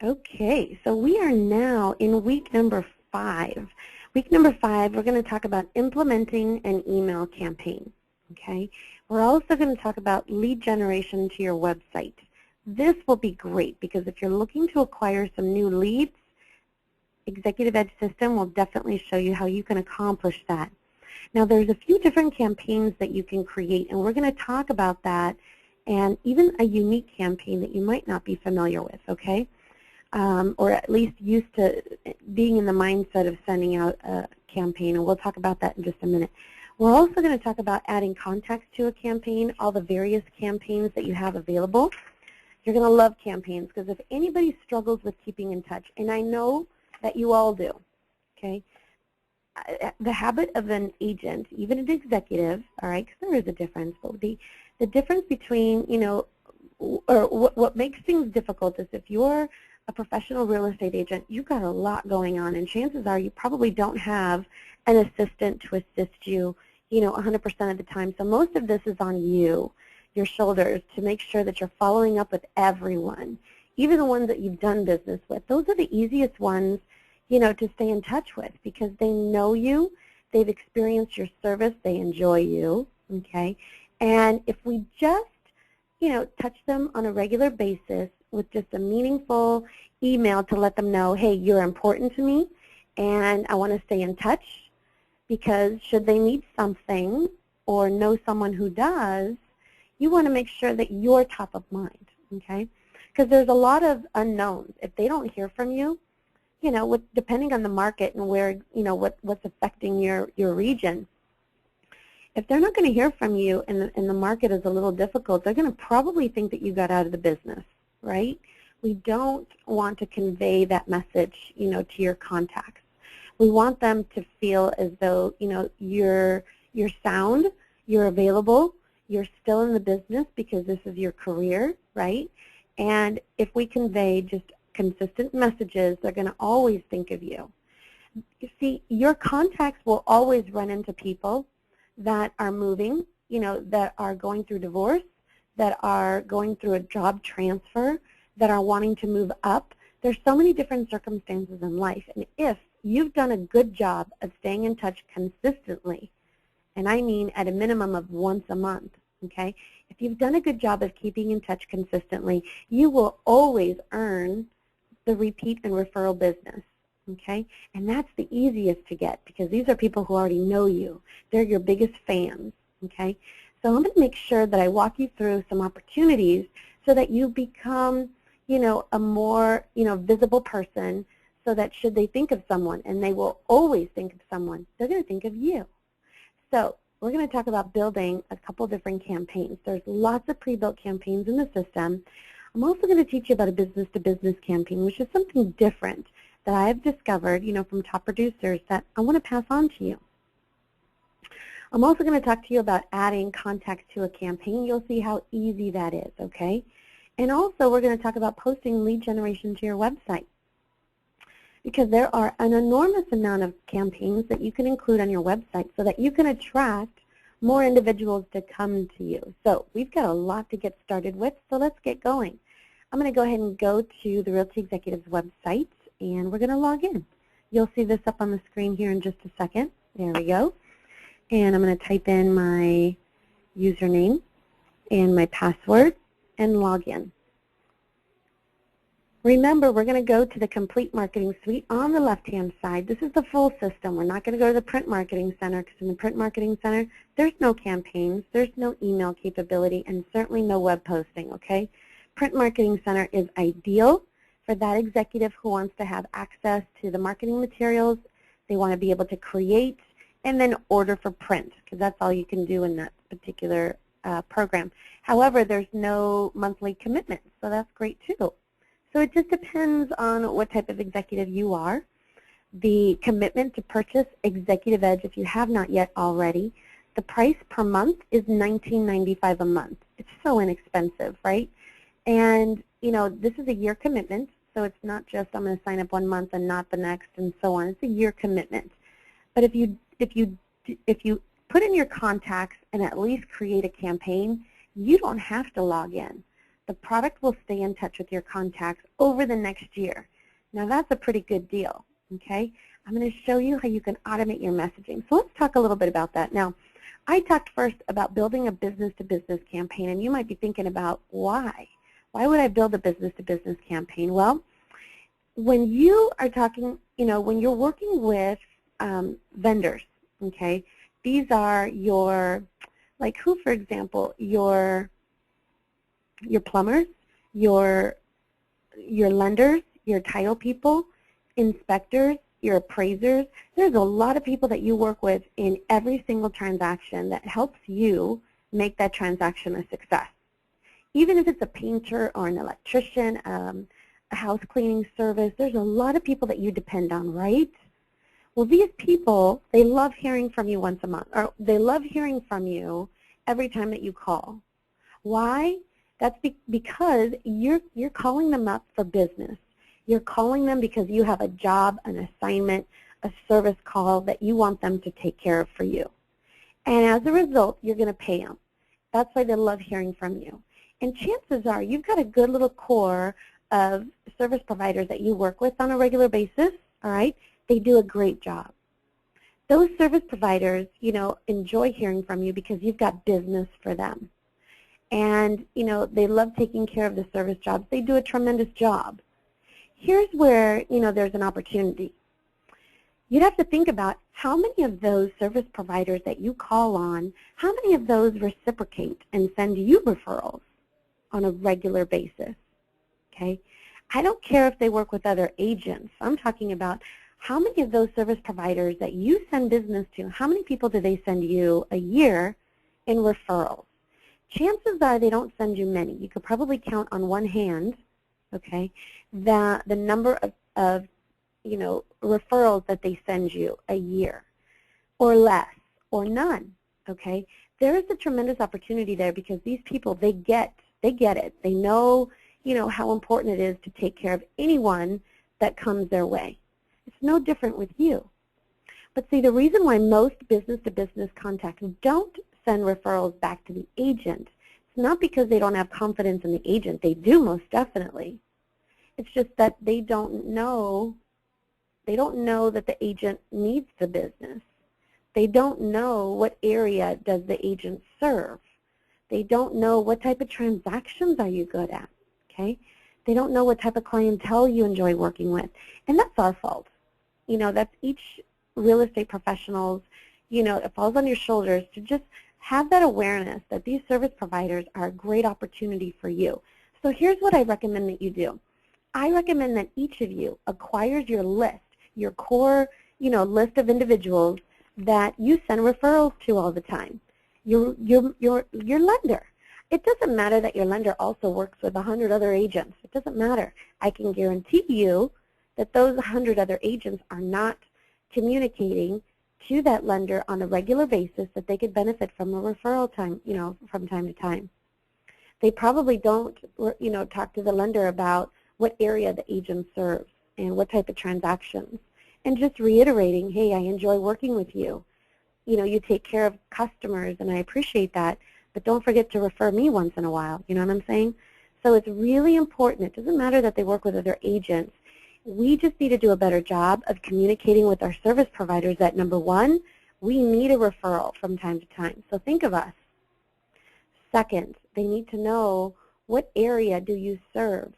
Okay, so we are now in week number 5. Week number 5, we're going to talk about implementing an email campaign. Okay, we're also going to talk about lead generation to your website. This will be great because if you're looking to acquire some new leads, Executive Edge system will definitely show you how you can accomplish that. Now, there's a few different campaigns that you can create, and we're going to talk about that, and even a unique campaign that you might not be familiar with, okay? Or at least used to being in the mindset of sending out a campaign, and we'll talk about that in just a minute. We're also going to talk about adding contacts to a campaign, all the various campaigns that you have available. You're going to love campaigns because if anybody struggles with keeping in touch, and I know that you all do, okay? The habit of an agent, even an executive, all right, because there is a difference, but the difference between, you know, or what makes things difficult is if you're a professional real estate agent, you've got a lot going on, and chances are you probably don't have an assistant to assist you, you know, 100% of the time. So most of this is on you, your shoulders, to make sure that you're following up with everyone, even the ones that you've done business with. Those are the easiest ones, you know, to stay in touch with because they know you, they've experienced your service, they enjoy you, okay? And if we just, you know, touch them on a regular basis with just a meaningful email to let them know, hey, you're important to me and I want to stay in touch, because should they need something or know someone who does, you want to make sure that you're top of mind, okay? Because there's a lot of unknowns. If they don't hear from you, you know, depending on the market and where, you know, what's affecting your region, if they're not going to hear from you and the market is a little difficult, they're going to probably think that you got out of the business, right? We don't want to convey that message, you know, to your contacts. We want them to feel as though, you know, you're sound, you're available, you're still in the business because this is your career, right? And if we convey just consistent messages, they're going to always think of you. You see, your contacts will always run into people that are moving, you know, that are going through divorce, that are going through a job transfer, that are wanting to move up. There's so many different circumstances in life, and if you've done a good job of staying in touch consistently, and I mean at a minimum of once a month, okay, if you've done a good job of keeping in touch consistently, you will always earn the repeat and referral business, okay? And that's the easiest to get because these are people who already know you. They're your biggest fans, okay? So I'm going to make sure that I walk you through some opportunities so that you become, you know, a more, you know, visible person, so that should they think of someone, and they will always think of someone, they're going to think of you. So we're going to talk about building a couple different campaigns. There's lots of pre-built campaigns in the system. I'm also going to teach you about a business-to-business campaign, which is something different that I've discovered, you know, from top producers that I want to pass on to you. I'm also going to talk to you about adding contacts to a campaign. You'll see how easy that is, okay? And also we're going to talk about posting lead generation to your website, because there are an enormous amount of campaigns that you can include on your website so that you can attract more individuals to come to you. So we've got a lot to get started with, so let's get going. I'm going to go ahead and go to the Realty Executives website, and we're going to log in. You'll see this up on the screen here in just a second. There we go. And I'm going to type in my username and my password and log in. Remember, we're going to go to the Complete Marketing Suite on the left-hand side. This is the full system. We're not going to go to the Print Marketing Center, because in the Print Marketing Center, there's no campaigns, there's no email capability, and certainly no web posting, okay? Print Marketing Center is ideal for that executive who wants to have access to the marketing materials. They want to be able to create and then order for print, because that's all you can do in that particular program. However, there's no monthly commitment, so that's great too. So it just depends on what type of executive you are. The commitment to purchase Executive Edge, if you have not yet already, the price per month is $19.95 a month. It's so inexpensive, right? And, you know, this is a year commitment, so it's not just I'm going to sign up 1 month and not the next and so on. It's a year commitment. But if you put in your contacts and at least create a campaign, you don't have to log in. the product will stay in touch with your contacts over the next year. Now that's a pretty good deal, okay? I'm going to show you how you can automate your messaging. So let's talk a little bit about that. Now, I talked first about building a business-to-business campaign, and you might be thinking about why. Why would I build a business-to-business campaign? Well, when you are talking, when you're working with vendors, okay, these are your, like who, for example, your plumbers, your lenders, your title people, inspectors, your appraisers. There's a lot of people that you work with in every single transaction that helps you make that transaction a success. Even if it's a painter or an electrician, a house cleaning service, there's a lot of people that you depend on, right? Well, these people, they love hearing from you once a month, or they love hearing from you every time that you call. Why? That's because you're calling them up for business. You're calling them because you have a job, an assignment, a service call that you want them to take care of for you. And as a result, you're going to pay them. That's why they love hearing from you. And chances are you've got a good little core of service providers that you work with on a regular basis, all right? They do a great job. Those service providers, enjoy hearing from you because you've got business for them. And, they love taking care of the service jobs. They do a tremendous job. Here's where, there's an opportunity. You'd have to think about how many of those service providers that you call on, how many of those reciprocate and send you referrals on a regular basis, okay? I don't care if they work with other agents. I'm talking about how many of those service providers that you send business to, how many people do they send you a year in referrals? Chances are they don't send you many. You could probably count on one hand, okay, the number of referrals that they send you a year, or less, or none, okay? There is a tremendous opportunity there because these people, they get it. They know, how important it is to take care of anyone that comes their way. It's no different with you. But see, the reason why most business-to-business contacts don't send referrals back to the agent, it's not because they don't have confidence in the agent. They do, most definitely. It's just that they don't know that the agent needs the business. They don't know what area does the agent serve. They don't know what type of transactions are you good at, okay? They don't know what type of clientele you enjoy working with. And that's our fault. That's each real estate professional's, it falls on your shoulders to just have that awareness that these service providers are a great opportunity for you. So here's what I recommend that you do. I recommend that each of you acquires your list, your core, list of individuals that you send referrals to all the time. Your lender. It doesn't matter that your lender also works with 100 other agents. It doesn't matter. I can guarantee you that those 100 other agents are not communicating to that lender on a regular basis that they could benefit from a referral time, from time to time. They probably don't, talk to the lender about what area the agent serves and what type of transactions. And just reiterating, hey, I enjoy working with you. You take care of customers, and I appreciate that, but don't forget to refer me once in a while. You know what I'm saying? So it's really important. It doesn't matter that they work with other agents. We just need to do a better job of communicating with our service providers that, number one, we need a referral from time to time. So think of us. Second, they need to know what area do you serve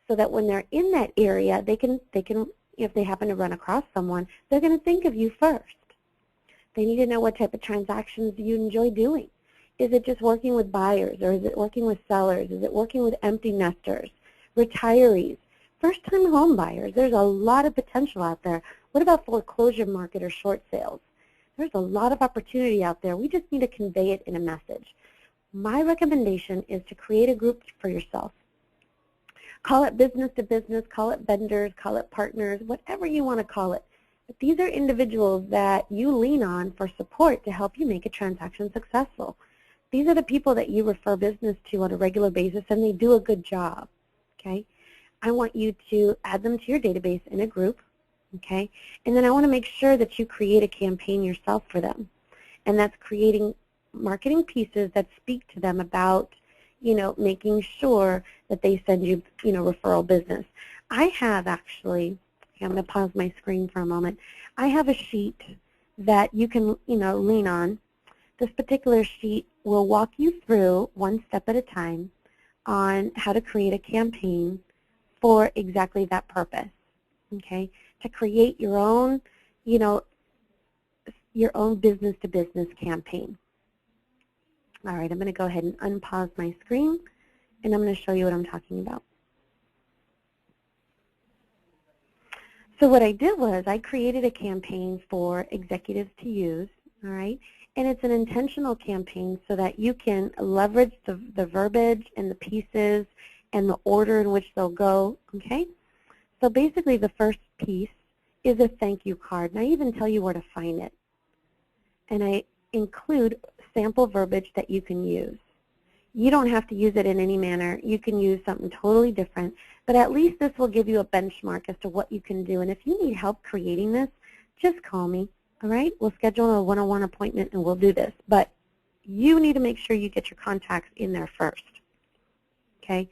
so that when they're in that area, they can, if they happen to run across someone, they're going to think of you first. They need to know what type of transactions you enjoy doing. Is it just working with buyers, or is it working with sellers? Is it working with empty nesters, retirees, first-time home buyers? There's a lot of potential out there. What about foreclosure market or short sales? There's a lot of opportunity out there. We just need to convey it in a message. My recommendation is to create a group for yourself. Call it business to business, call it vendors, call it partners, whatever you want to call it. But these are individuals that you lean on for support to help you make a transaction successful. These are the people that you refer business to on a regular basis, and they do a good job, okay? I want you to add them to your database in a group, okay? And then I want to make sure that you create a campaign yourself for them. And that's creating marketing pieces that speak to them about, making sure that they send you, referral business. I have actually, I'm going to pause my screen for a moment. I have a sheet that you can, lean on. This particular sheet will walk you through one step at a time on how to create a campaign for exactly that purpose, okay? To create your own, your own business-to-business campaign. All right, I'm going to go ahead and unpause my screen, and I'm going to show you what I'm talking about. So what I did was I created a campaign for executives to use, all right? And it's an intentional campaign so that you can leverage the verbiage and the pieces and the order in which they'll go, okay? So basically the first piece is a thank you card, and I even tell you where to find it. And I include sample verbiage that you can use. You don't have to use it in any manner. You can use something totally different, but at least this will give you a benchmark as to what you can do. And if you need help creating this, just call me, all right? We'll schedule a one-on-one appointment and we'll do this. But you need to make sure you get your contacts in there first, okay?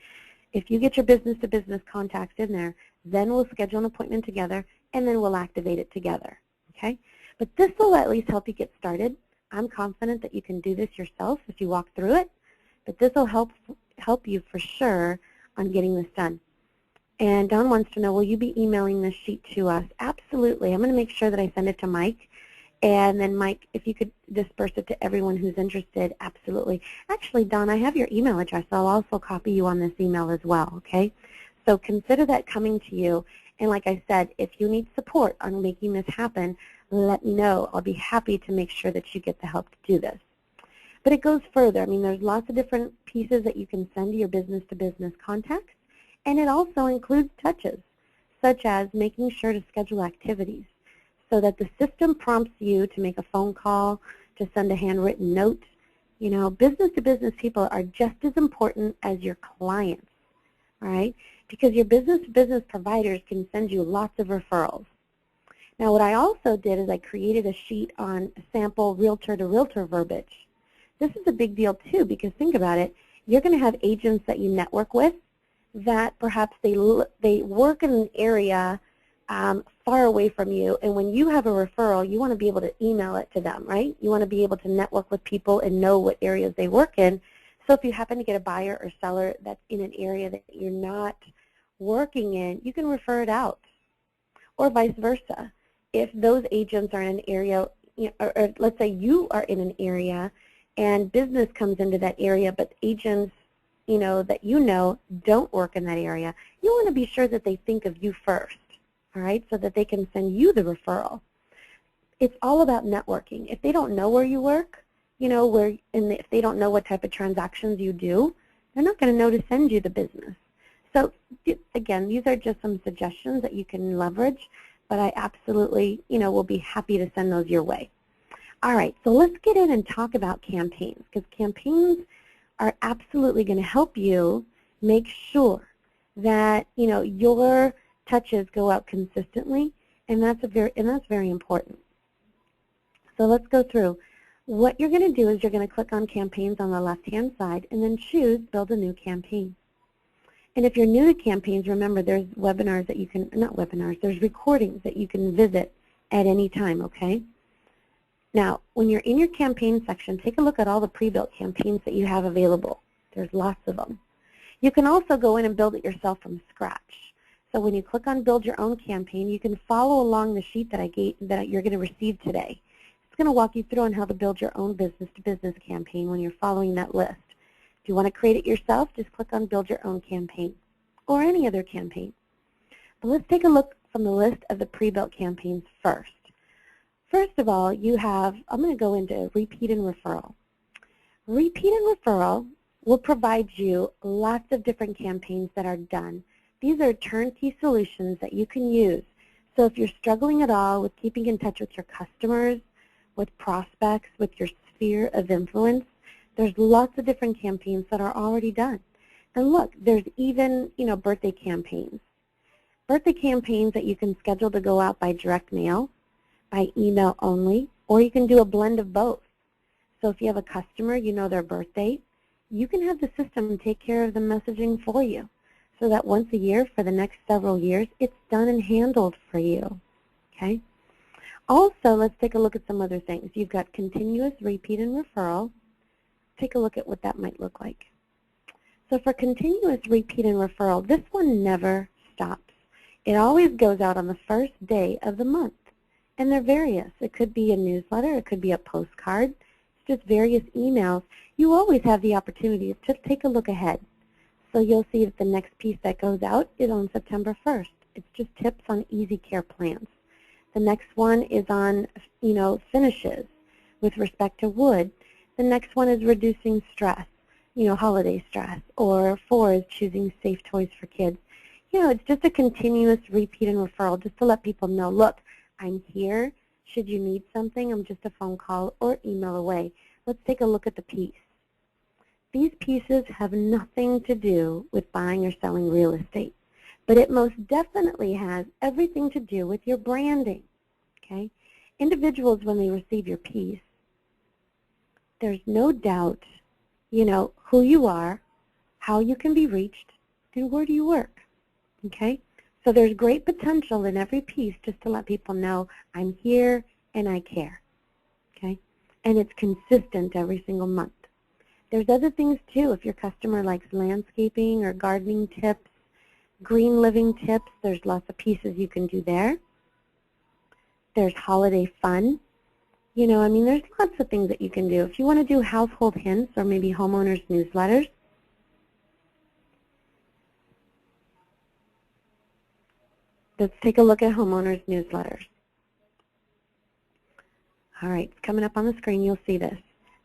If you get your business-to-business contacts in there, then we'll schedule an appointment together and then we'll activate it together, okay? But this will at least help you get started. I'm confident that you can do this yourself if you walk through it, but this will help you for sure on getting this done. And Don wants to know, will you be emailing this sheet to us? Absolutely. I'm going to make sure that I send it to Mike. And then, Mike, if you could disperse it to everyone who's interested, absolutely. Actually, Don, I have your email address. I'll also copy you on this email as well, okay? So consider that coming to you. And like I said, if you need support on making this happen, let me know. I'll be happy to make sure that you get the help to do this. But it goes further. I mean, there's lots of different pieces that you can send to your business-to-business contacts. And it also includes touches, such as making sure to schedule activities so that the system prompts you to make a phone call, to send a handwritten note. Business-to-business people are just as important as your clients, all right? Because your business-to-business providers can send you lots of referrals. Now, what I also did is I created a sheet on sample realtor-to-realtor verbiage. This is a big deal, too, because think about it. You're going to have agents that you network with that perhaps they work in an area far away from you, and when you have a referral, you want to be able to email it to them, right? You want to be able to network with people and know what areas they work in. So if you happen to get a buyer or seller that's in an area that you're not working in, you can refer it out, or vice versa. If those agents are in an area, or let's say you are in an area and business comes into that area, but agents that don't work in that area, you want to be sure that they think of you first, all right, so that they can send you the referral. It's all about networking. If they don't know where you work, if they don't know what type of transactions you do, they're not going to know to send you the business. So, again, these are just some suggestions that you can leverage, but I absolutely, will be happy to send those your way. All right, so let's get in and talk about campaigns, because campaigns are absolutely going to help you make sure that your touches go out consistently, and that's very important. So let's go through. What you're going to do is you're going to click on campaigns on the left-hand side and then choose build a new campaign. And if you're new to campaigns, remember there's webinars that you can, not webinars, there's recordings that you can visit at any time, okay? Now, when you're in your campaign section, take a look at all the pre-built campaigns that you have available. There's lots of them. You can also go in and build it yourself from scratch. So when you click on Build Your Own Campaign, you can follow along the sheet that you're going to receive today. It's going to walk you through on how to build your own business-to-business campaign when you're following that list. If you want to create it yourself, just click on Build Your Own Campaign or any other campaign. But let's take a look from the list of the pre-built campaigns first. First of all, I'm going to go into Repeat and Referral. Repeat and Referral will provide you lots of different campaigns that are done. These are turnkey solutions that you can use. So if you're struggling at all with keeping in touch with your customers, with prospects, with your sphere of influence, there's lots of different campaigns that are already done. And look, there's even, birthday campaigns. Birthday campaigns that you can schedule to go out by direct mail, by email only, or you can do a blend of both. So if you have a customer, you know their birth date, you can have the system take care of the messaging for you so that once a year for the next several years, it's done and handled for you, okay? Also, let's take a look at some other things. You've got continuous repeat and referral. Take a look at what that might look like. So for continuous repeat and referral, this one never stops. It always goes out on the first day of the month. And they're various. It could be a newsletter. It could be a postcard. It's just various emails. You always have the opportunity to take a look ahead. So you'll see that the next piece that goes out is on September 1st. It's just tips on easy care plans. The next one is on, finishes with respect to wood. The next one is reducing stress, holiday stress. Or 4 is choosing safe toys for kids. It's just a continuous repeat and referral just to let people know, look, I'm here. Should you need something, I'm just a phone call or email away. Let's take a look at the piece. These pieces have nothing to do with buying or selling real estate, but it most definitely has everything to do with your branding, okay? Individuals, when they receive your piece, there's no doubt, who you are, how you can be reached, and where do you work, okay? So there's great potential in every piece just to let people know I'm here and I care, okay? And it's consistent every single month. There's other things too. If your customer likes landscaping or gardening tips, green living tips, there's lots of pieces you can do there. There's holiday fun. There's lots of things that you can do. If you want to do household hints or maybe homeowners newsletters, let's take a look at homeowners newsletters. All right, it's coming up on the screen. You'll see this.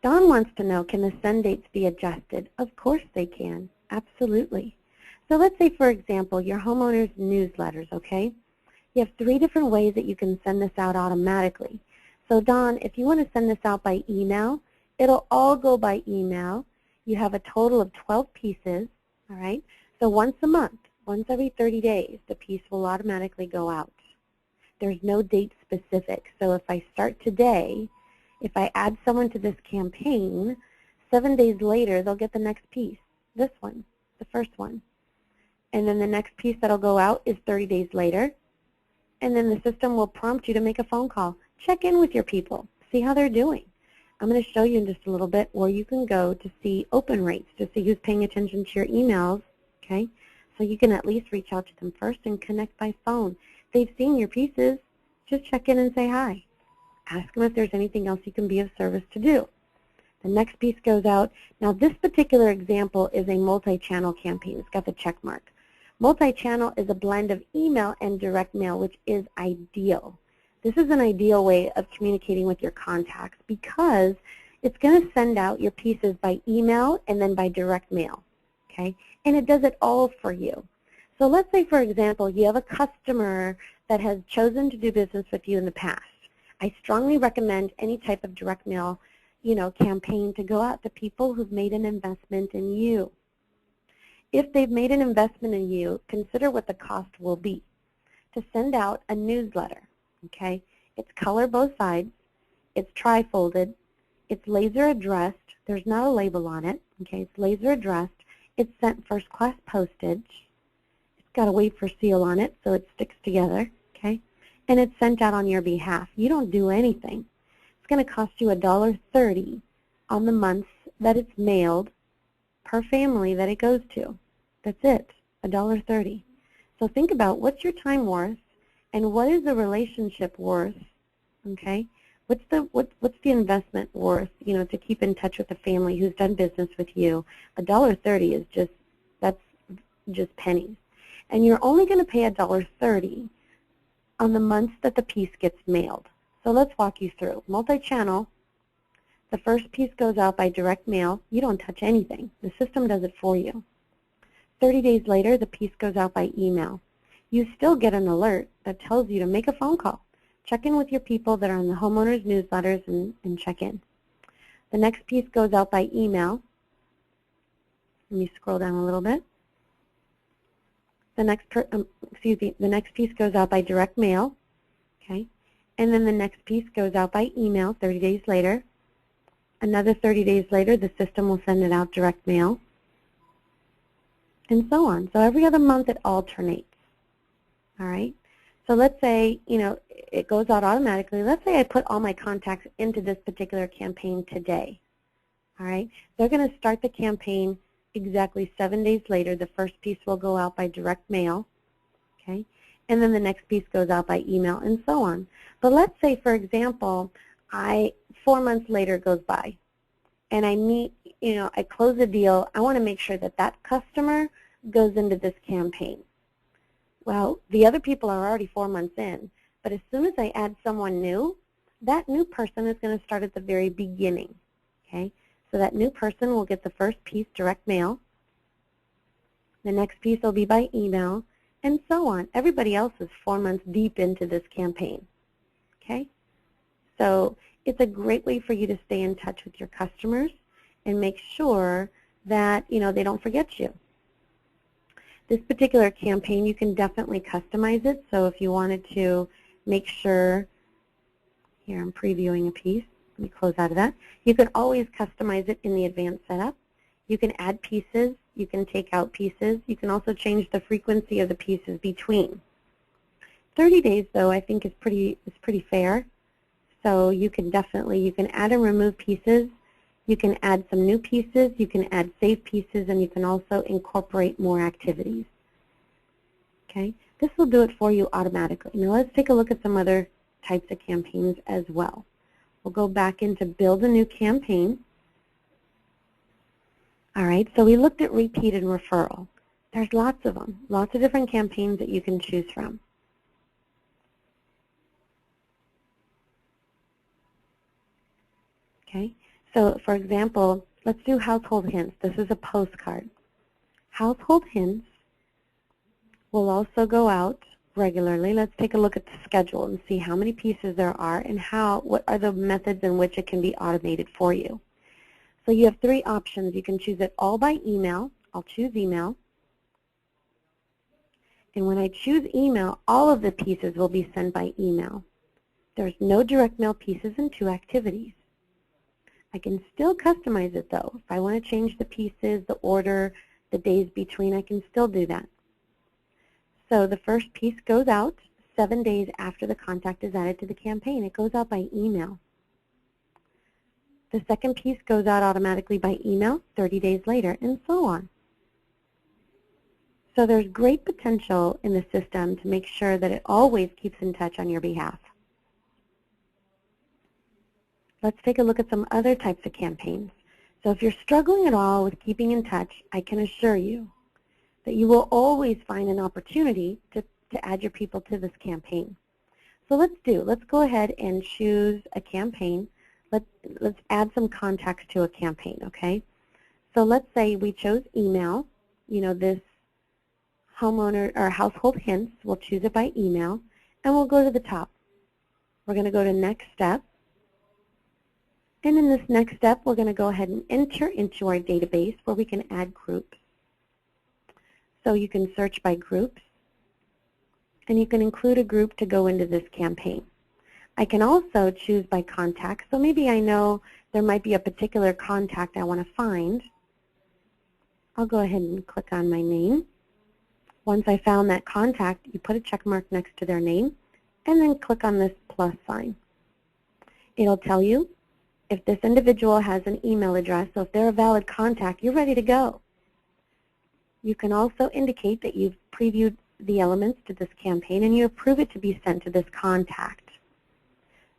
Don wants to know, can the send dates be adjusted? Of course they can. Absolutely. So let's say, for example, your homeowners newsletters, okay? You have 3 different ways that you can send this out automatically. So Don, if you want to send this out by email, it'll all go by email. You have a total of 12 pieces, all right? So once a month, once every 30 days, the piece will automatically go out. There's no date specific. So if I start today, if I add someone to this campaign, 7 days later, they'll get the next piece, this one, the first one. And then the next piece that'll go out is 30 days later. And then the system will prompt you to make a phone call. Check in with your people. See how they're doing. I'm going to show you in just a little bit where you can go to see open rates, to see who's paying attention to your emails, okay? So you can at least reach out to them first and connect by phone. They've seen your pieces. Just check in and say hi. Ask them if there's anything else you can be of service to do. The next piece goes out. Now this particular example is a multi-channel campaign. It's got the check mark. Multi-channel is a blend of email and direct mail, which is ideal. This is an ideal way of communicating with your contacts because it's going to send out your pieces by email and then by direct mail, okay? And it does it all for you. So let's say, for example, you have a customer that has chosen to do business with you in the past. I strongly recommend any type of direct mail, campaign to go out to people who've made an investment in you. If they've made an investment in you, consider what the cost will be to send out a newsletter, okay? It's color both sides. It's tri-folded. It's laser addressed. There's not a label on it, okay? It's laser addressed. It's sent first class postage. It's got a wafer seal on it so it sticks together, okay? And it's sent out on your behalf. You don't do anything. It's going to cost you $1.30 on the months that it's mailed per family that it goes to. That's it, $1.30. So think about what's your time worth and what is the relationship worth, okay? What's the investment worth, to keep in touch with a family who's done business with you? $1.30 is that's just pennies. And you're only going to pay $1.30 on the months that the piece gets mailed. So let's walk you through. Multi-channel, the first piece goes out by direct mail. You don't touch anything. The system does it for you. 30 days later, the piece goes out by email. You still get an alert that tells you to make a phone call. Check in with your people that are in the homeowners newsletters and check in. The next piece goes out by email. Let me scroll down a little bit. The next piece goes out by direct mail, okay? And then the next piece goes out by email 30 days later. Another 30 days later, the system will send it out direct mail, and so on. So every other month it alternates. All right? So let's say, it goes out automatically. Let's say I put all my contacts into this particular campaign today. All right? They're going to start the campaign exactly 7 days later. The first piece will go out by direct mail, okay? And then the next piece goes out by email and so on. But let's say, for example, 4 months later goes by and I close a deal. I want to make sure that that customer goes into this campaign. Well, the other people are already 4 months in, but as soon as I add someone new, that new person is going to start at the very beginning, okay? So that new person will get the first piece direct mail. The next piece will be by email, and so on. Everybody else is 4 months deep into this campaign, okay? So it's a great way for you to stay in touch with your customers and make sure that, they don't forget you. This particular campaign, you can definitely customize it. So if you wanted to make sure, here I'm previewing a piece. Let me close out of that. You can always customize it in the advanced setup. You can add pieces. You can take out pieces. You can also change the frequency of the pieces between. 30 days, though, I think is pretty fair. So you can add and remove pieces. You can add some new pieces. You can add save pieces, and you can also incorporate more activities. Okay, this will do it for you automatically. Now let's take a look at some other types of campaigns as well. We'll go back into build a new campaign. All right, so we looked at repeat and referral. There's lots of them, lots of different campaigns that you can choose from. Okay, so for example, let's do household hints. This is a postcard. Household hints will also go out regularly. Let's take a look at the schedule and see how many pieces there are and what are the methods in which it can be automated for you. So you have 3 options. You can choose it all by email. I'll choose email. And when I choose email, all of the pieces will be sent by email. There's no direct mail pieces in 2 activities. I can still customize it though. If I want to change the pieces, the order, the days between, I can still do that. So the first piece goes out 7 days after the contact is added to the campaign. It goes out by email. The second piece goes out automatically by email 30 days later, and so on. So there's great potential in the system to make sure that it always keeps in touch on your behalf. Let's take a look at some other types of campaigns. So if you're struggling at all with keeping in touch, I can assure you that you will always find an opportunity to add your people to this campaign. So let's go ahead and choose a campaign. Let's add some contacts to a campaign, okay? So let's say we chose email, this homeowner or household hints, we'll choose it by email, and we'll go to the top. We're going to go to next step. And in this next step, we're going to go ahead and enter into our database where we can add groups. So you can search by groups, and you can include a group to go into this campaign. I can also choose by contact. So maybe I know there might be a particular contact I want to find. I'll go ahead and click on my name. Once I found that contact, you put a check mark next to their name, and then click on this plus sign. It'll tell you if this individual has an email address, so if they're a valid contact, you're ready to go. You can also indicate that you've previewed the elements to this campaign and you approve it to be sent to this contact.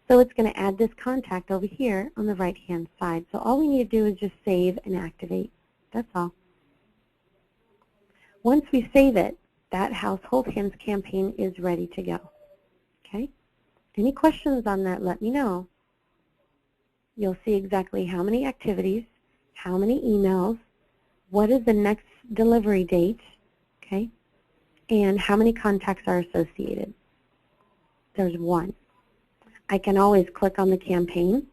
So it's going to add this contact over here on the right-hand side. So all we need to do is just save and activate. That's all. Once we save it, that household hints campaign is ready to go. Okay? Any questions on that, let me know. You'll see exactly how many activities, how many emails, what is the next delivery date, okay, and how many contacts are associated. There's 1. I can always click on the campaign,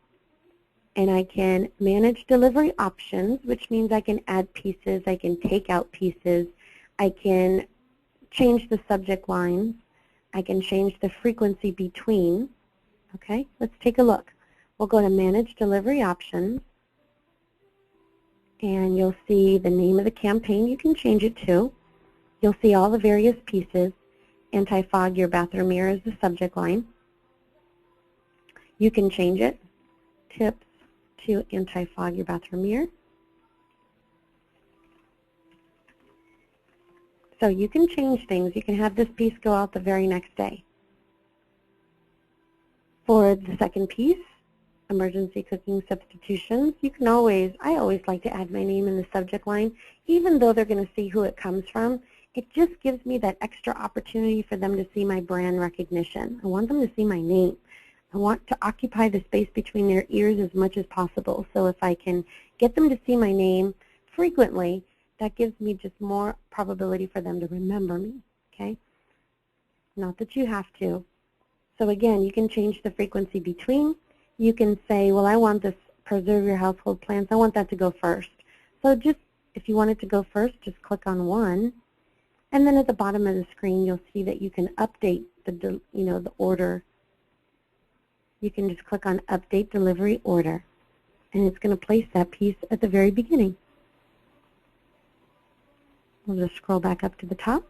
and I can manage delivery options, which means I can add pieces, I can take out pieces, I can change the subject lines, I can change the frequency between. Okay, let's take a look. We'll go to Manage Delivery Options. and you'll see the name of the campaign. You can change it too. You'll see all the various pieces. Anti-fog your bathroom mirror is the subject line. You can change it, tips to anti-fog your bathroom mirror. So you can change things. You can have this piece go out the very next day. For the second piece, emergency cooking substitutions, you can always, I always like to add my name in the subject line, even though they're going to see who it comes from. It just gives me that extra opportunity for them to see my brand recognition. I want them to see my name. I want to occupy the space between their ears as much as possible. So if I can get them to see my name frequently, that gives me just more probability for them to remember me, okay? Not that you have to. So again, you can change the frequency between. You can say, well, I want this preserve your household plants. I want that to go first. So just, if you want it to go first, just click on one. And then at the bottom of the screen, you'll see that you can update the order. You can just click on Update Delivery Order, and it's going to place that piece at the very beginning. We'll just scroll back up to the top.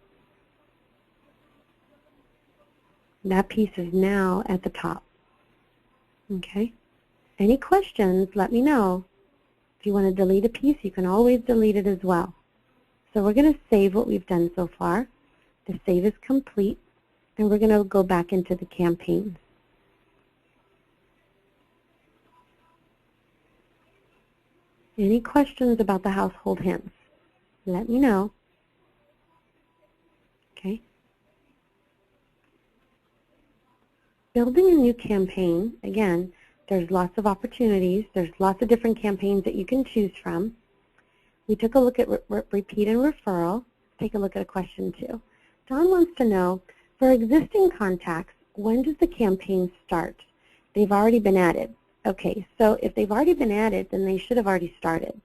That piece is now at the top. Okay. Any questions, let me know. If you want to delete a piece, you can always delete it as well. So we're going to save what we've done so far. The save is complete, and we're going to go back into the campaigns. Any questions about the household hints? Let me know. Okay. Building a new campaign, again, there's lots of opportunities. There's lots of different campaigns that you can choose from. We took a look at repeat and referral. Take a look at a question two. Don wants to know, for existing contacts, when does the campaign start? They've already been added. Okay, so if they've already been added, then they should have already started,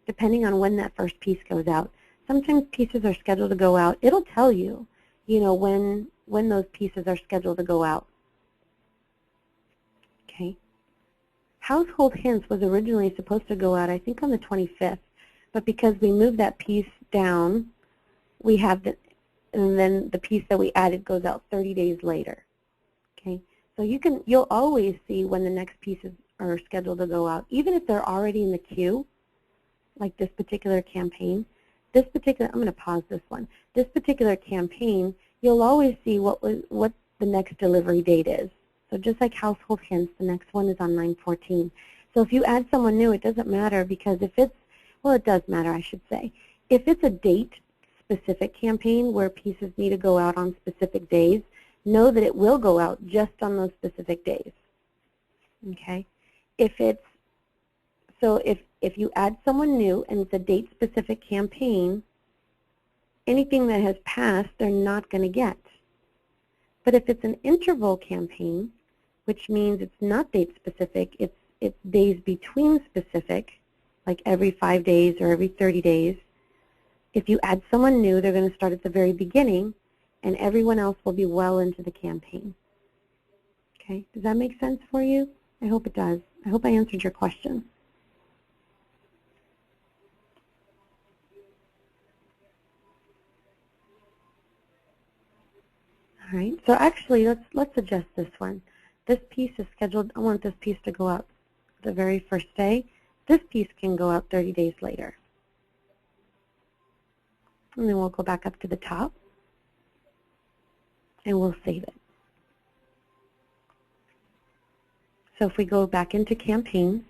depending on when that first piece goes out. Sometimes pieces are scheduled to go out. It'll tell you, when those pieces are scheduled to go out. Okay. Household hints was originally supposed to go out, I think, on the 25th, but because we moved that piece down, we have the, and then the piece that we added goes out 30 days later. Okay. So you'll always see when the next pieces are scheduled to go out, even if they're already in the queue, like this particular campaign. I'm going to pause this one. This particular campaign, you'll always see what the next delivery date is. So just like household hints, the next one is on 9/14. So if you add someone new, it doesn't matter, because if it's, well, it does matter, I should say. If it's a date-specific campaign where pieces need to go out on specific days, know that it will go out just on those specific days. Okay? If you add someone new and it's a date-specific campaign, anything that has passed, they're not going to get. But if it's an interval campaign, which means it's not date-specific, it's days between specific, like every 5 days or every 30 days, if you add someone new, they're going to start at the very beginning, and everyone else will be well into the campaign. Okay, does that make sense for you? I hope it does. I hope I answered your question. All right, so actually, let's adjust this one. This piece is scheduled, I want this piece to go out the very first day. This piece can go out 30 days later. And then we'll go back up to the top, and we'll save it. So if we go back into campaigns,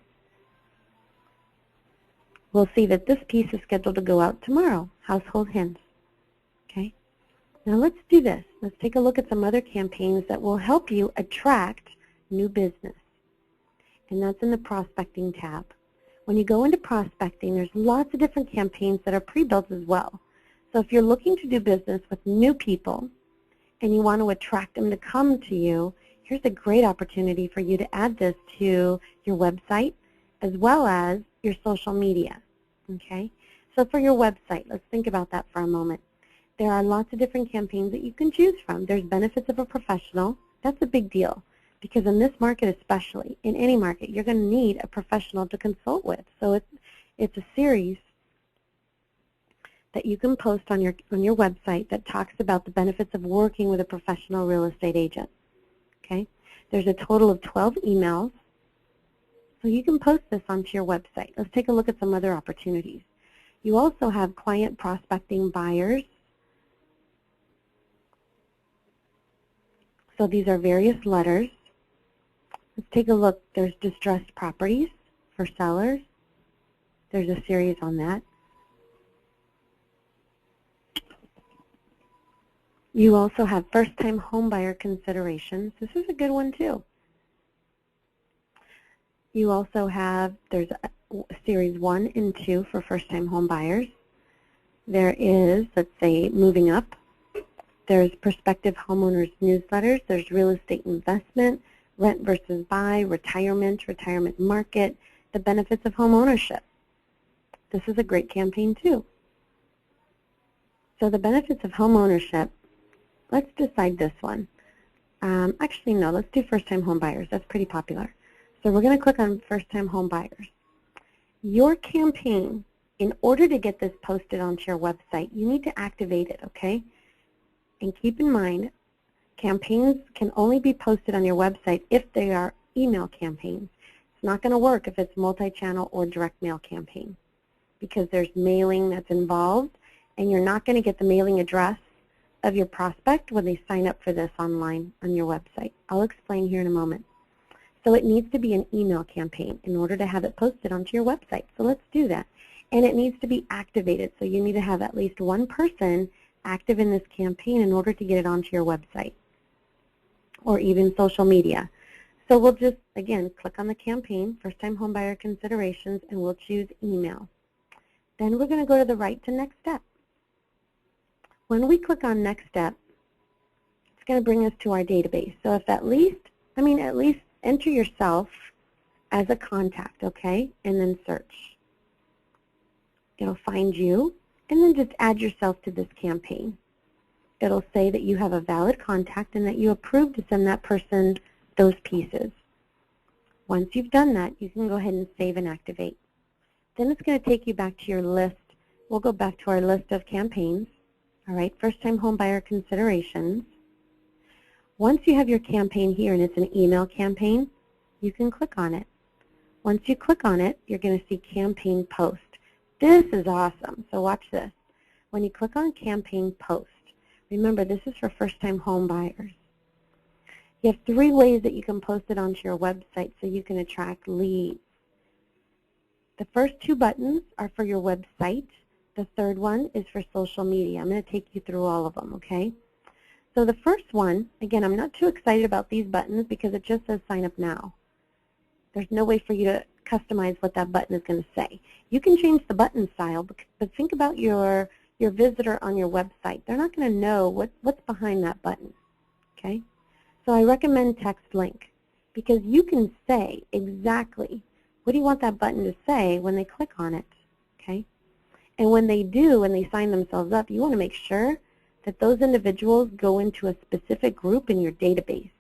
we'll see that this piece is scheduled to go out tomorrow, household hints. Okay? Now let's do this. Let's take a look at some other campaigns that will help you attract new business. And that's in the prospecting tab. When you go into prospecting, there's lots of different campaigns that are pre-built as well. So if you're looking to do business with new people and you want to attract them to come to you, here's a great opportunity for you to add this to your website as well as your social media. Okay? So for your website, let's think about that for a moment. There are lots of different campaigns that you can choose from. There's benefits of a professional. That's a big deal, because in this market especially, in any market, you're going to need a professional to consult with. So It's a series that you can post on your website that talks about the benefits of working with a professional real estate agent. Okay? There's a total of 12 emails, so you can post this onto your website. Let's take a look at some other opportunities. You also have client prospecting buyers. So these are various letters. Let's take a look. There's distressed properties for sellers. There's a series on that. You also have first-time homebuyer considerations. This is a good one too. You also have, there's series 1 and 2 for first-time homebuyers. There is, let's say, moving up. There's prospective homeowners newsletters. There's real estate investment, rent versus buy, retirement market, the benefits of home ownership. This is a great campaign too. So the benefits of home ownership, let's decide this one. Actually, no, let's do first-time home buyers. That's pretty popular. So we're going to click on first-time home buyers. Your campaign, in order to get this posted onto your website, you need to activate it, okay? And keep in mind, campaigns can only be posted on your website if they are email campaigns. It's not going to work if it's multi-channel or direct mail campaign because there's mailing that's involved, and you're not going to get the mailing address of your prospect when they sign up for this online on your website. I'll explain here in a moment. So it needs to be an email campaign in order to have it posted onto your website. So let's do that. And it needs to be activated. So you need to have at least one person active in this campaign in order to get it onto your website or even social media. So we'll just, again, click on the campaign, first-time homebuyer considerations, and we'll choose email. Then we're going to go to the right to next step. When we click on next step, it's going to bring us to our database. So if at least enter yourself as a contact, okay, and then search. It'll find you, and then just add yourself to this campaign. It'll say that you have a valid contact and that you approve to send that person those pieces. Once you've done that, you can go ahead and save and activate. Then it's going to take you back to your list. We'll go back to our list of campaigns. All right, first-time homebuyer considerations. Once you have your campaign here and it's an email campaign, you can click on it. Once you click on it, you're going to see campaign post. This is awesome. So watch this. When you click on campaign post, remember this is for first-time home buyers. You have 3 ways that you can post it onto your website so you can attract leads. The first 2 buttons are for your website. The third one is for social media. I'm going to take you through all of them, okay? So the first one, again, I'm not too excited about these buttons because it just says sign up now. There's no way for you to customize what that button is going to say. You can change the button style, but think about your visitor on your website. They're not going to know what's behind that button, okay? So I recommend text link because you can say exactly what do you want that button to say when they click on it, okay? And when they do, when they sign themselves up, you want to make sure that those individuals go into a specific group in your database.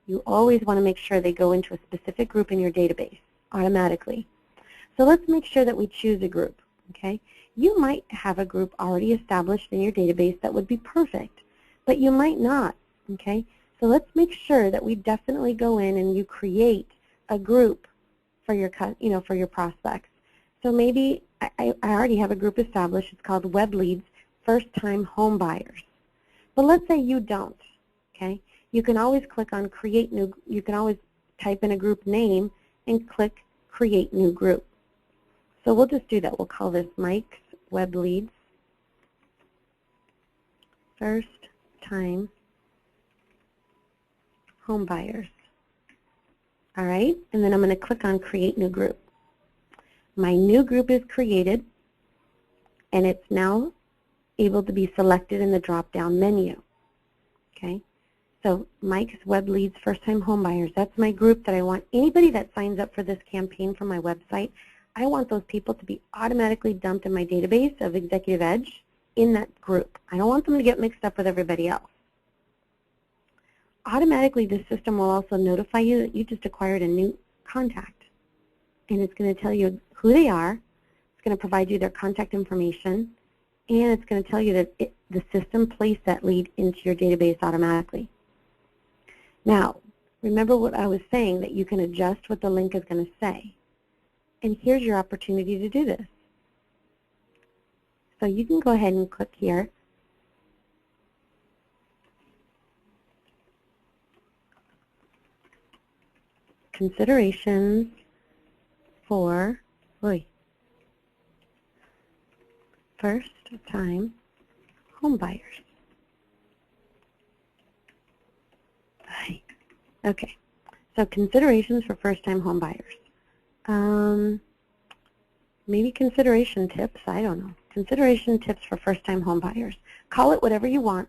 You always want to make sure they go into a specific group in your database automatically. So let's make sure that we choose a group, okay? You might have a group already established in your database that would be perfect, but you might not, okay? So let's make sure that we definitely go in and you create a group for your, for your prospects. So maybe I already have a group established. It's called Web Leads First-Time Home Buyers. But let's say you don't, okay? You can always click on Create New. You can always type in a group name and click Create New Group. So we'll just do that. We'll call this Mike's Web Leads First-Time Home Buyers. All right, and then I'm going to click on Create New Group. My new group is created, and it's now able to be selected in the drop-down menu. Okay, so Mike's Web Leads First-Time Home Buyers, that's my group that I want. Anybody that signs up for this campaign from my website, I want those people to be automatically dumped in my database of Executive Edge in that group. I don't want them to get mixed up with everybody else. Automatically, this system will also notify you that you just acquired a new contact. And it's going to tell you who they are, It's going to provide you their contact information, and it's going to tell you that the system placed that lead into your database automatically. Now, remember what I was saying, that you can adjust what the link is going to say. And here's your opportunity to do this. So you can go ahead and click here. Considerations for first-time homebuyers. Okay, so considerations for first-time homebuyers. Maybe consideration tips, I don't know. Consideration tips for first-time homebuyers. Call it whatever you want,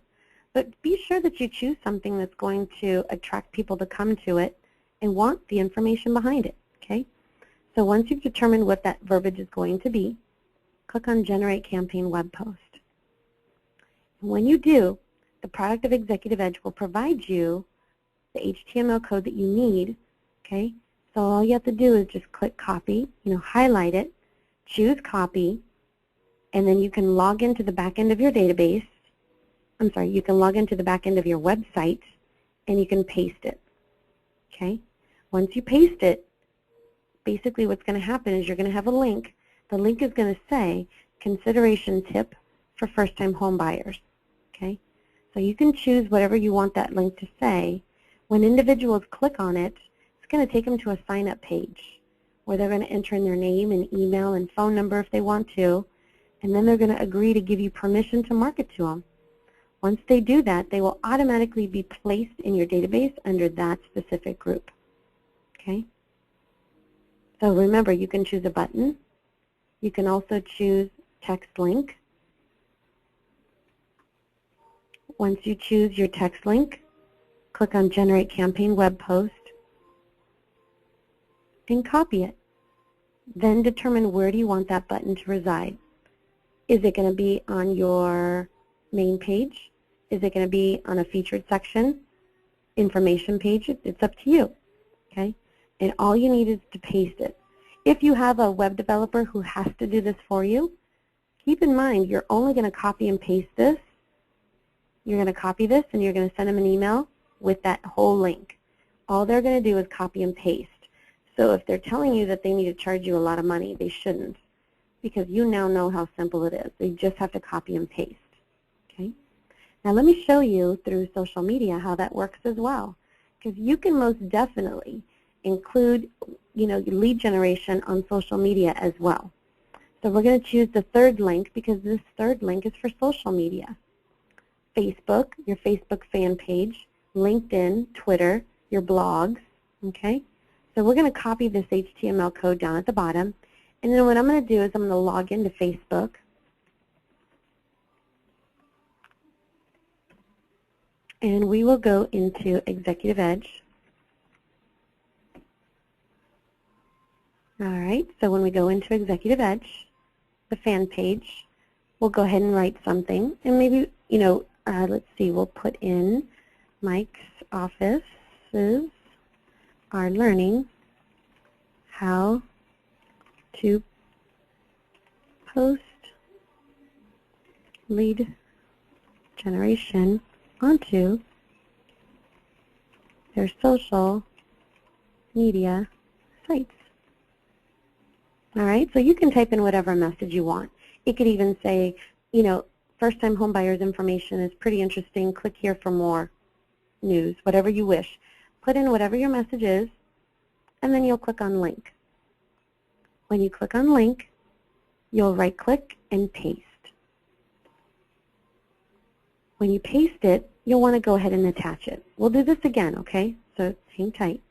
but be sure that you choose something that's going to attract people to come to it and want the information behind it, okay? So once you've determined what that verbiage is going to be, click on Generate Campaign Web Post. When you do, the product of Executive Edge will provide you the HTML code that you need, okay? So all you have to do is just click copy, highlight it, choose copy, and then you can log into the back end of your database. I'm sorry, you can log into the back end of your website and you can paste it, okay? Once you paste it, basically what's going to happen is you're going to have a link. The link is going to say consideration tip for first-time home buyers, okay? So you can choose whatever you want that link to say. When individuals click on it, it's going to take them to a sign-up page where they're going to enter in their name and email and phone number if they want to, and then they're going to agree to give you permission to market to them. Once they do that, they will automatically be placed in your database under that specific group, okay? So remember, you can choose a button. You can also choose text link. Once you choose your text link, click on Generate Campaign Web Post and copy it. Then determine where do you want that button to reside. Is it going to be on your main page? Is it going to be on a featured section, information page? It's up to you, okay? And all you need is to paste it. If you have a web developer who has to do this for you, keep in mind you're only going to copy and paste this. You're going to copy this and you're going to send them an email with that whole link. All they're going to do is copy and paste. So if they're telling you that they need to charge you a lot of money, they shouldn't, because you now know how simple it is. They just have to copy and paste. Okay? Now let me show you through social media how that works as well, because you can most definitely include lead generation on social media as well. So we're going to choose the third link because this third link is for social media. Facebook, your Facebook fan page, LinkedIn, Twitter, your blogs, okay? So we're going to copy this HTML code down at the bottom, and then what I'm going to do is I'm going to log into Facebook. And we will go into Executive Edge. All right, so when we go into Executive Edge, the fan page, we'll go ahead and write something. And maybe, let's see, we'll put in Mike's offices are learning how to post lead generation onto their social media sites. All right, so you can type in whatever message you want. It could even say, first-time homebuyers information is pretty interesting. Click here for more news, whatever you wish. Put in whatever your message is, and then you'll click on link. When you click on link, you'll right-click and paste. When you paste it, you'll want to go ahead and attach it. We'll do this again, okay? So hang tight.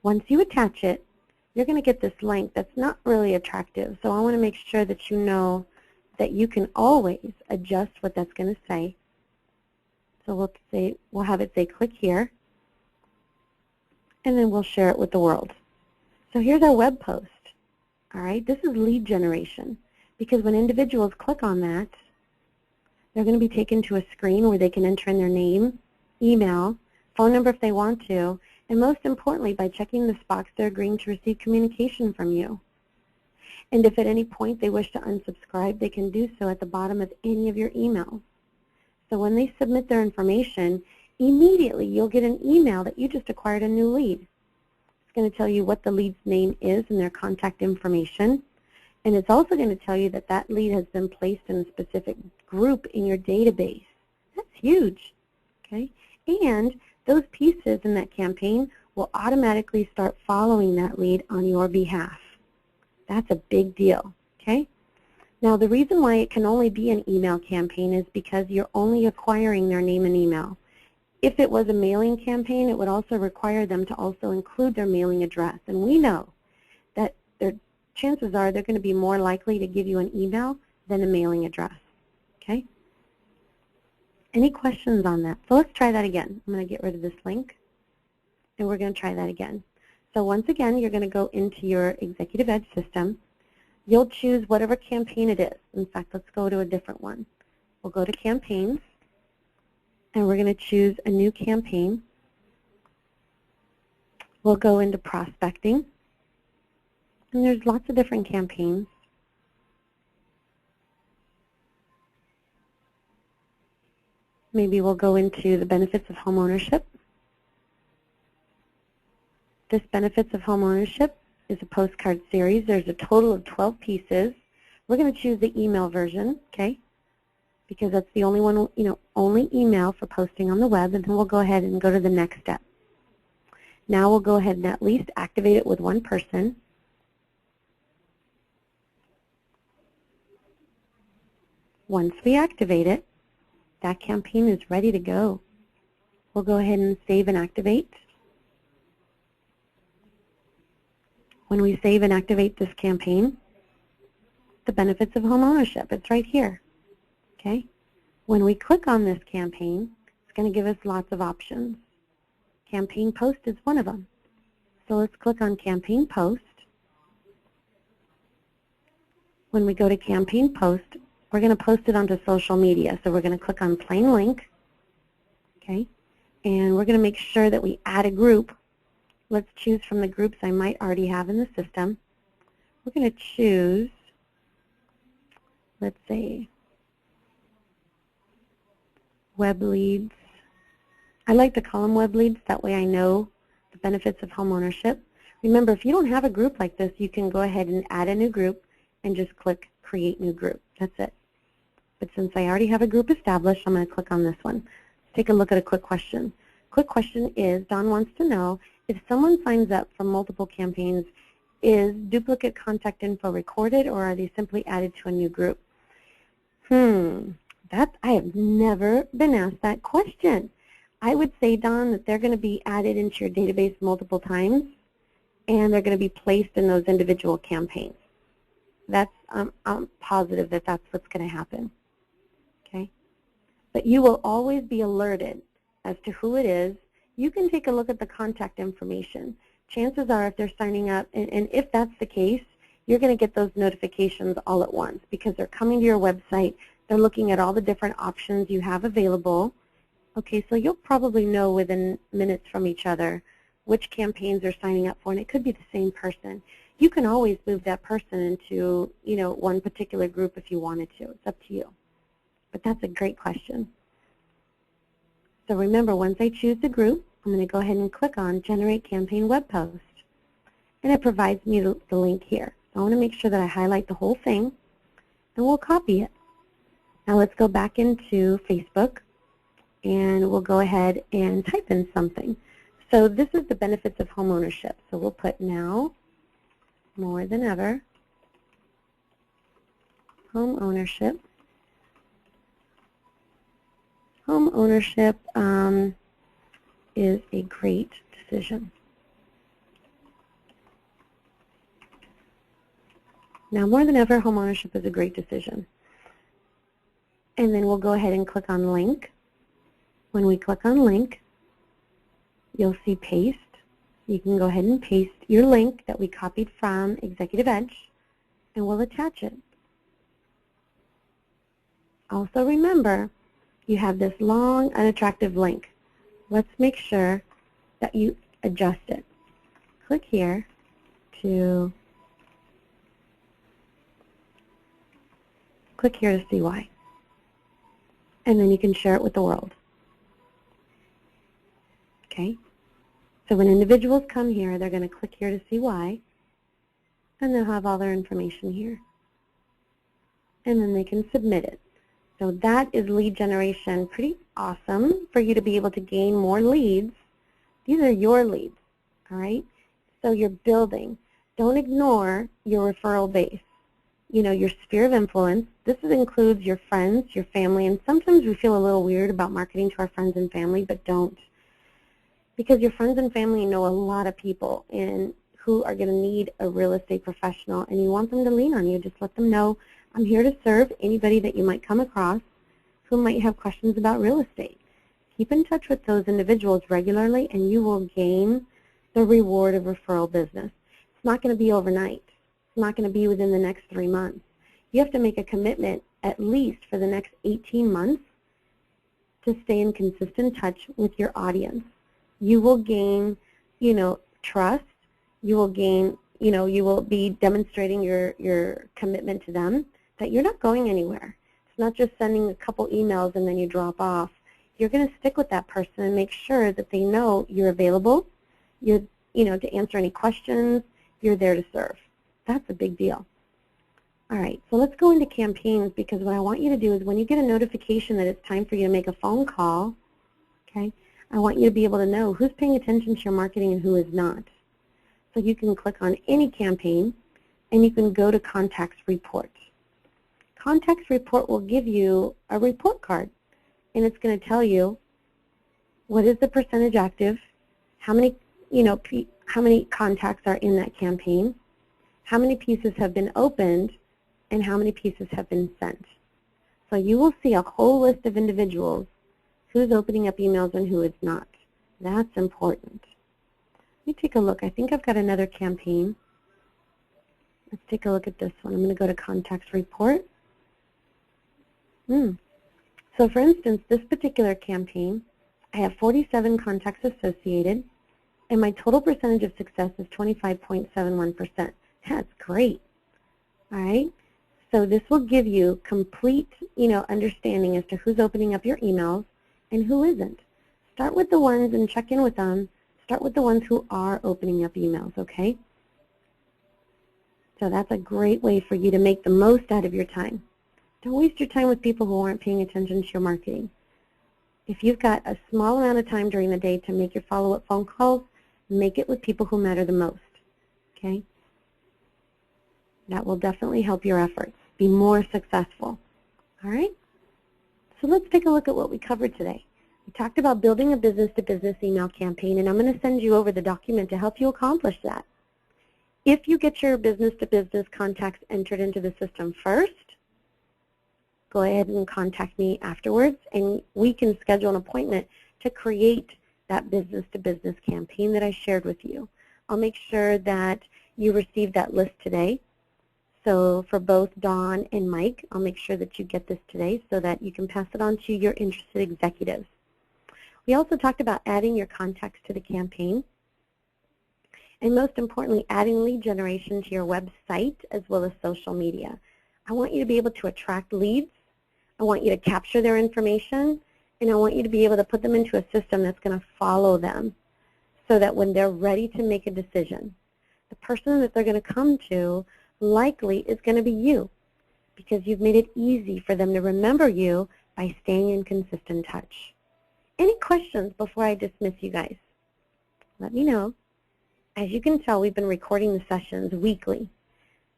Once you attach it, you're going to get this link that's not really attractive. So I want to make sure that you know that you can always adjust what that's going to say. So we'll have it say click here, and then we'll share it with the world. So here's our web post. All right, this is lead generation, because when individuals click on that, they're going to be taken to a screen where they can enter in their name, email, phone number if they want to, and most importantly, by checking this box, they're agreeing to receive communication from you. And if at any point they wish to unsubscribe, they can do so at the bottom of any of your emails. So when they submit their information, immediately you'll get an email that you just acquired a new lead. It's going to tell you what the lead's name is and their contact information. And it's also going to tell you that that lead has been placed in a specific group in your database. That's huge, okay? And those pieces in that campaign will automatically start following that lead on your behalf. That's a big deal, okay? Now, the reason why it can only be an email campaign is because you're only acquiring their name and email. If it was a mailing campaign, it would also require them to also include their mailing address. And we know that their chances are they're going to be more likely to give you an email than a mailing address, okay? Any questions on that? So let's try that again. I'm going to get rid of this link, and we're going to try that again. So once again, you're going to go into your Executive Edge system. You'll choose whatever campaign it is. In fact, let's go to a different one. We'll go to Campaigns, and we're going to choose a new campaign. We'll go into Prospecting, and there's lots of different campaigns. Maybe we'll go into the benefits of home ownership. This benefits of home ownership is a postcard series. There's a total of 12 pieces. We're going to choose the email version, okay? Because that's the only one, only email for posting on the web, and then we'll go ahead and go to the next step. Now we'll go ahead and at least activate it with one person. Once we activate it, that campaign is ready to go. We'll go ahead and save and activate. When we save and activate this campaign, the benefits of home ownership, it's right here. Okay? When we click on this campaign, it's going to give us lots of options. Campaign post is one of them. So let's click on campaign post. When we go to campaign post, we're going to post it onto social media. So we're going to click on plain link. Okay? And we're going to make sure that we add a group. Let's choose from the groups I might already have in the system. We're going to choose, let's say, web leads. I like to call them web leads. That way I know the benefits of home ownership. Remember, if you don't have a group like this, you can go ahead and add a new group and just click Create New Group. That's it. But since I already have a group established, I'm going to click on this one. Let's take a look at a quick question. Quick question is, Don wants to know, if someone signs up for multiple campaigns, is duplicate contact info recorded, or are they simply added to a new group? I have never been asked that question. I would say, Don, that they're going to be added into your database multiple times, and they're going to be placed in those individual campaigns. I'm positive that that's what's going to happen. Okay? But you will always be alerted as to who it is. You can take a look at the contact information. Chances are, if they're signing up, and if that's the case, you're going to get those notifications all at once because they're coming to your website. They're looking at all the different options you have available. Okay, so you'll probably know within minutes from each other which campaigns they're signing up for, and it could be the same person. You can always move that person into, one particular group if you wanted to. It's up to you. But that's a great question. So remember, once I choose the group, I'm going to go ahead and click on Generate Campaign Web Post. And it provides me the link here. So I want to make sure that I highlight the whole thing, and we'll copy it. Now let's go back into Facebook, and we'll go ahead and type in something. So this is the benefits of home ownership. So we'll put now, more than ever, home ownership. Home ownership is a great decision. Now, more than ever, home ownership is a great decision. And then we'll go ahead and click on link. When we click on link, you'll see paste. You can go ahead and paste your link that we copied from Executive Edge, and we'll attach it. Also remember, you have this long, unattractive link. Let's make sure that you adjust it. Click here to Click here to see why. And then you can share it with the world. Okay? So when individuals come here, they're going to click here to see why, and they'll have all their information here. And then they can submit it. So that is lead generation. Pretty awesome for you to be able to gain more leads. These are your leads, all right? So you're building. Don't ignore your referral base. You know, your sphere of influence. This includes your friends, your family, and sometimes we feel a little weird about marketing to our friends and family, but don't. Because your friends and family know a lot of people who are going to need a real estate professional, and you want them to lean on you. Just let them know, I'm here to serve anybody that you might come across who might have questions about real estate. Keep in touch with those individuals regularly, and you will gain the reward of referral business. It's not going to be overnight. It's not going to be within the next 3 months. You have to make a commitment at least for the next 18 months to stay in consistent touch with your audience. You will gain, you know, trust. You will gain, you know, you will be demonstrating your commitment to them that you're not going anywhere. It's not just sending a couple emails and then you drop off. You're going to stick with that person and make sure that they know you're available. You're, you know, to answer any questions. You're there to serve. That's a big deal. All right, so let's go into campaigns, because what I want you to do is when you get a notification that it's time for you to make a phone call, okay, I want you to be able to know who's paying attention to your marketing and who is not. So you can click on any campaign and you can go to Contacts Report. Contacts Report will give you a report card, and it's going to tell you what is the percentage active, how many, you know, how many contacts are in that campaign, how many pieces have been opened, and how many pieces have been sent. So you will see a whole list of individuals who's opening up emails and who is not. That's important. Let me take a look. I think I've got another campaign. Let's take a look at this one. I'm going to go to Contacts Report. So for instance, this particular campaign, I have 47 contacts associated, and my total percentage of success is 25.71%. That's great. All right. So this will give you complete, you know, understanding as to who's opening up your emails and who isn't. Start with the ones and check in with them. Start with the ones who are opening up emails, okay? So that's a great way for you to make the most out of your time. Don't waste your time with people who aren't paying attention to your marketing. If you've got a small amount of time during the day to make your follow-up phone calls, make it with people who matter the most, okay? That will definitely help your efforts be more successful, all right? So let's take a look at what we covered today. We talked about building a business-to-business email campaign, and I'm going to send you over the document to help you accomplish that. If you get your business-to-business contacts entered into the system first, go ahead and contact me afterwards, and we can schedule an appointment to create that business-to-business campaign that I shared with you. I'll make sure that you receive that list today. So for both Dawn and Mike, I'll make sure that you get this today so that you can pass it on to your interested executives. We also talked about adding your contacts to the campaign, and most importantly, adding lead generation to your website as well as social media. I want you to be able to attract leads. I want you to capture their information, and I want you to be able to put them into a system that's going to follow them so that when they're ready to make a decision, the person that they're going to come to likely is going to be you, because you've made it easy for them to remember you by staying in consistent touch. Any questions before I dismiss you guys? Let me know. As you can tell, we've been recording the sessions weekly.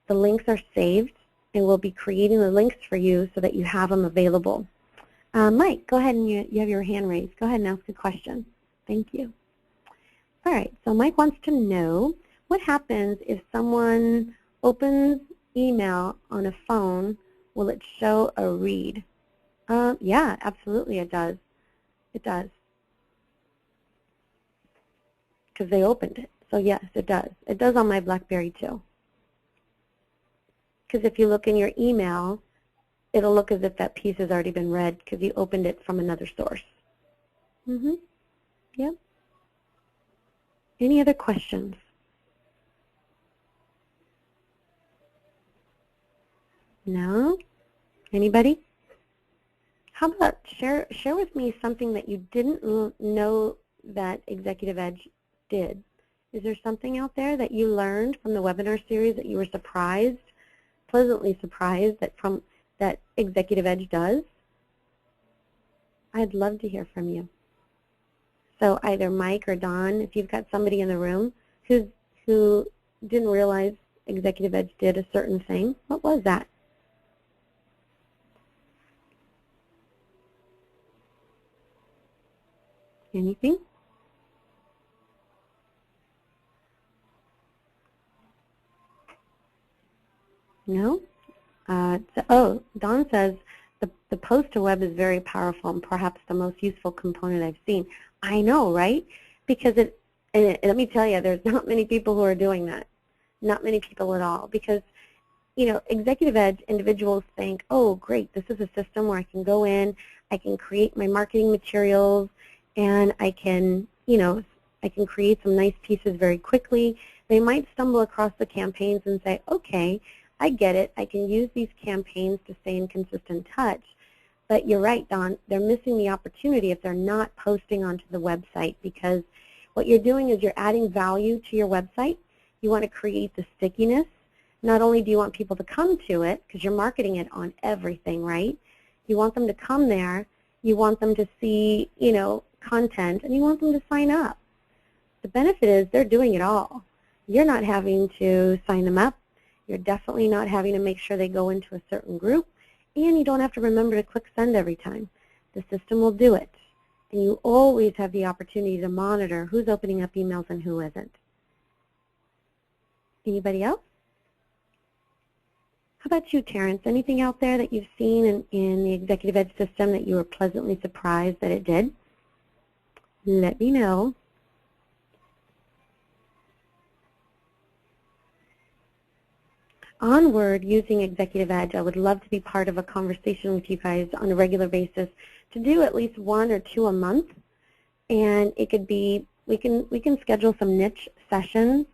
The links are saved, and we'll be creating the links for you so that you have them available. Mike, go ahead, and you have your hand raised. Go ahead and ask a question. Thank you. All right, so Mike wants to know what happens if someone opens email on a phone. Will it show a read? Yeah, absolutely it does. It does. Because they opened it. So yes, it does. It does on my BlackBerry too. Because if you look in your email, it'll look as if that piece has already been read because you opened it from another source. Yep. Any other questions? No? Anybody? How about share with me something that you didn't know that Executive Edge did? Is there something out there that you learned from the webinar series that you were surprised, pleasantly surprised that Executive Edge does? I'd love to hear from you. So either Mike or Don, if you've got somebody in the room who didn't realize Executive Edge did a certain thing, what was that? Anything? No? Don says, the poster web is very powerful and perhaps the most useful component I've seen. I know, right? Because let me tell you, there's not many people who are doing that. Not many people at all. Because, you know, Executive Edge individuals think, oh, great, this is a system where I can go in, I can create my marketing materials, and I can, you know, I can create some nice pieces very quickly. They might stumble across the campaigns and say, okay, I get it. I can use these campaigns to stay in consistent touch. But you're right, Don, they're missing the opportunity if they're not posting onto the website, because what you're doing is you're adding value to your website. You want to create the stickiness. Not only do you want people to come to it, because you're marketing it on everything, right? You want them to come there. You want them to see, you know, content, and you want them to sign up. The benefit is they're doing it all. You're not having to sign them up. You're definitely not having to make sure they go into a certain group, and you don't have to remember to click send every time. The system will do it, and you always have the opportunity to monitor who's opening up emails and who isn't. Anybody else? How about you, Terrence? Anything out there that you've seen in the Executive Edge system that you were pleasantly surprised that it did? Let me know. Onward, using Executive Edge, I would love to be part of a conversation with you guys on a regular basis to do at least 1 or 2 a month. And it could be, we can schedule some niche sessions.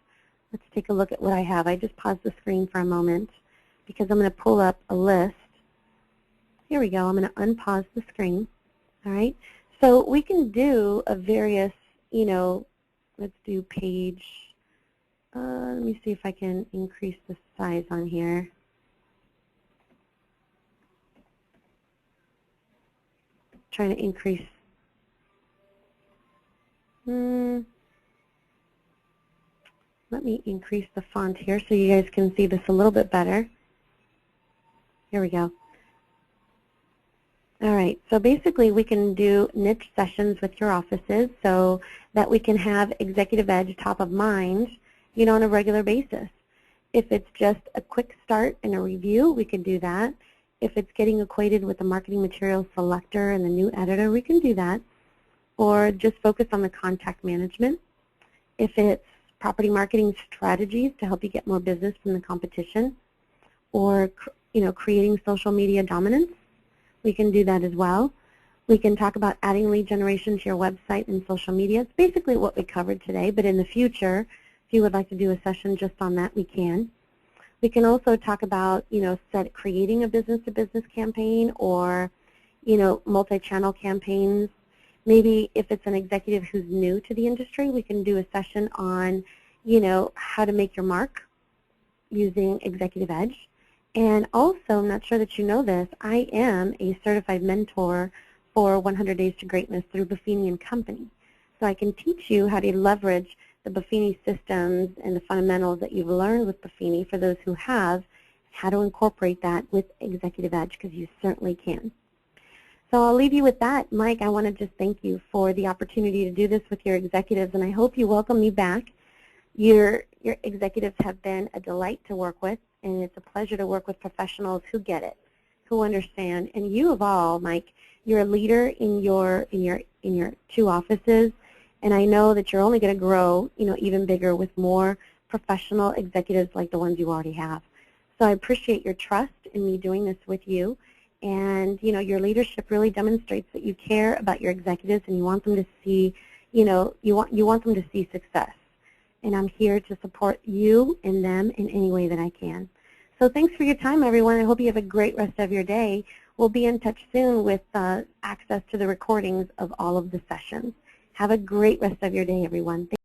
Let's take a look at what I have. I just paused the screen for a moment because I'm going to pull up a list. Here we go. I'm going to unpause the screen. All right. So we can do a various, you know, let's do page. Let me see if I can increase the size on here. Trying to increase. Let me increase the font here so you guys can see this a little bit better. Here we go. All right, so basically we can do niche sessions with your offices so that we can have Executive Edge top of mind, you know, on a regular basis. If it's just a quick start and a review, we can do that. If it's getting acquainted with the marketing materials selector and the new editor, we can do that. Or just focus on the contact management. If it's property marketing strategies to help you get more business from the competition, or, you know, creating social media dominance, we can do that as well. We can talk about adding lead generation to your website and social media. It's basically what we covered today, but in the future, if you would like to do a session just on that, we can. We can also talk about, you know, creating a business-to-business campaign or, you know, multi-channel campaigns. Maybe if it's an executive who's new to the industry, we can do a session on, you know, how to make your mark using Executive Edge. And also, I'm not sure that you know this, I am a certified mentor for 100 Days to Greatness through Buffini & Company. So I can teach you how to leverage the Buffini systems and the fundamentals that you've learned with Buffini for those who have, how to incorporate that with Executive Edge, because you certainly can. So I'll leave you with that. Mike, I want to just thank you for the opportunity to do this with your executives, and I hope you welcome me back. Your executives have been a delight to work with, and it's a pleasure to work with professionals who get it, who understand. And you of all, Mike, you're a leader in your 2 offices, and I know that you're only going to grow, you know, even bigger with more professional executives like the ones you already have. So I appreciate your trust in me doing this with you. And, you know, your leadership really demonstrates that you care about your executives and you want them to see, you know, you want them to see success. And I'm here to support you and them in any way that I can. So thanks for your time, everyone. I hope you have a great rest of your day. We'll be in touch soon with access to the recordings of all of the sessions. Have a great rest of your day, everyone.